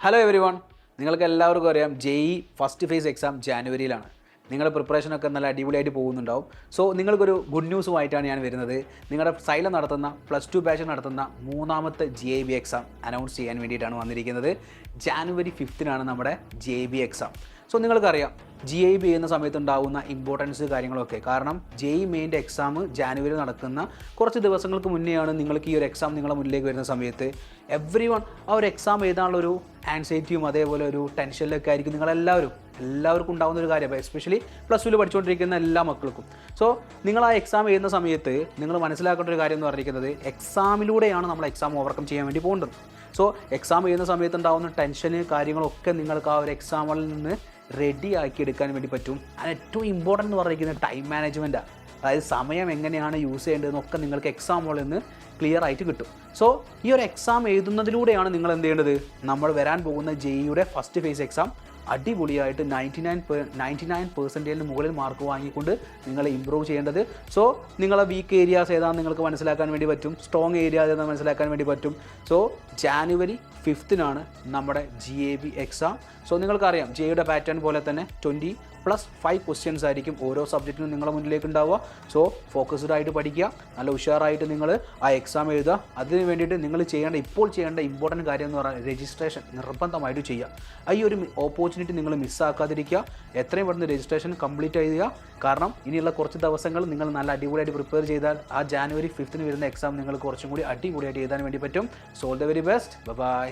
Hello every one, നിങ്ങൾക്ക് എല്ലാവർക്കും അറിയാം JEE ഫസ്റ്റ് ഫേസ് എക്സാം ജാനുവരിയിലാണ്. നിങ്ങളുടെ പ്രിപ്പറേഷനൊക്കെ നല്ല അടിപൊളിയായിട്ട് പോകുന്നുണ്ടാവും. സോ നിങ്ങൾക്കൊരു ഗുഡ് ന്യൂസുമായിട്ടാണ് ഞാൻ വരുന്നത്. നിങ്ങളുടെ സൈലം നടത്തുന്ന +2 ബാച്ച് നടത്തുന്ന മൂന്നാമത്തെ JEB എക്സാം അനൗൺസ് ചെയ്യാൻ വേണ്ടിയിട്ടാണ് വന്നിരിക്കുന്നത്. ജാനുവരി 5-നാണ് നമ്മുടെ JEB എക്സാം. സോ നിങ്ങൾക്കറിയാം JEB ചെയ്യുന്ന സമയത്ത് ഉണ്ടാകുന്ന ഇമ്പോർട്ടൻസ് കാര്യങ്ങളൊക്കെ. കാരണം JEE മെയിൻ്റെ എക്സാം ജാനുവരി നടക്കുന്ന കുറച്ച് ദിവസങ്ങൾക്ക് മുന്നെയാണ് നിങ്ങൾക്ക് ഈ ഒരു എക്സാം നിങ്ങളുടെ മുന്നിലേക്ക് വരുന്ന സമയത്ത് എവ്രി വൺ ആ ഒരു എക്സാം എഴുതാനുള്ളൊരു ആൻസൈറ്റിയും അതേപോലെ ഒരു ടെൻഷനിലൊക്കെ ആയിരിക്കും എല്ലാവർക്കും ഉണ്ടാകുന്ന ഒരു കാര്യം, എസ്പെഷ്യലി +2 പഠിച്ചുകൊണ്ടിരിക്കുന്ന എല്ലാ മക്കൾക്കും. സോ നിങ്ങൾ ആ എക്സാം എഴുതുന്ന സമയത്ത് നിങ്ങൾ മനസ്സിലാക്കേണ്ട ഒരു കാര്യം എന്ന് പറഞ്ഞിരിക്കുന്നത് എക്സാമിലൂടെയാണ് നമ്മൾ എക്സാം ഓവർകം ചെയ്യാൻ വേണ്ടി പോകേണ്ടത്. സോ എക്സാം എഴുതുന്ന സമയത്ത് ഉണ്ടാകുന്ന ടെൻഷന് കാര്യങ്ങളൊക്കെ നിങ്ങൾക്ക് ആ ഒരു എക്സാമിൽ നിന്ന് റെഡി ആക്കി എടുക്കാൻ വേണ്ടി പറ്റും. അത് ഏറ്റവും ഇമ്പോർട്ടൻ്റ് എന്ന് പറഞ്ഞിരിക്കുന്നത് ടൈം മാനേജ്മെൻറ്റാണ്. അതായത് സമയം എങ്ങനെയാണ് യൂസ് ചെയ്യേണ്ടതെന്നൊക്കെ നിങ്ങൾക്ക് എക്സാം ഹോളിൽ നിന്ന് ക്ലിയർ ആയിട്ട് കിട്ടും. സോ ഈ ഒരു എക്സാം എഴുതുന്നതിലൂടെയാണ് നിങ്ങൾ എന്ത് ചെയ്യേണ്ടത്, നമ്മൾ വരാൻ പോകുന്ന JEEയുടെ ഫസ്റ്റ് ഫേസ് എക്സാം അടിപൊളിയായിട്ട് 99% മുകളിൽ മാർക്ക് വാങ്ങിക്കൊണ്ട് നിങ്ങൾ ഇമ്പ്രൂവ് ചെയ്യേണ്ടത്. സോ നിങ്ങളെ വീക്ക് ഏരിയാസ് ഏതാണെന്ന് നിങ്ങൾക്ക് മനസ്സിലാക്കാൻ വേണ്ടി പറ്റും, സ്ട്രോങ് ഏരിയാസ് ഏതാണെന്ന് മനസ്സിലാക്കാൻ വേണ്ടി പറ്റും. സോ ജാനുവരി 5-നാണ് നമ്മുടെ JEB എക്സാം. സോ നിങ്ങൾക്കറിയാം JEEയുടെ പാറ്റേൺ പോലെ തന്നെ 20+5 ക്വസ്റ്റ്യൻസ് ആയിരിക്കും ഓരോ സബ്ജക്റ്റിനും നിങ്ങളുടെ മുന്നിലേക്ക് ഉണ്ടാവുക. സോ ഫോക്കസ്ഡ് ആയിട്ട് പഠിക്കുക, നല്ല ഉഷാറായിട്ട് നിങ്ങൾ ആ എക്സാം എഴുതുക. അതിന് വേണ്ടിയിട്ട് നിങ്ങൾ ഇപ്പോൾ ചെയ്യേണ്ട ഇമ്പോർട്ടൻറ്റ് കാര്യം എന്ന് പറഞ്ഞാൽ രജിസ്ട്രേഷൻ നിർബന്ധമായിട്ട് ചെയ്യുക. ഈ ഒരു ഓപ്പർച്യൂണിറ്റി നിങ്ങൾ മിസ്സാക്കാതിരിക്കുക. എത്രയും പെട്ടെന്ന് രജിസ്ട്രേഷൻ കംപ്ലീറ്റ് ചെയ്യുക. കാരണം ഇനിയുള്ള കുറച്ച് ദിവസങ്ങൾ നിങ്ങൾ നല്ല അടിപൊളിയായിട്ട് പ്രിപ്പയർ ചെയ്താൽ ആ ജാനുവരി 5-ന് വരുന്ന എക്സാം നിങ്ങൾ കുറച്ചും കൂടി അടിപൊളിയായിട്ട് എഴുതാൻ വേണ്ടി പറ്റും. So all the very best. By.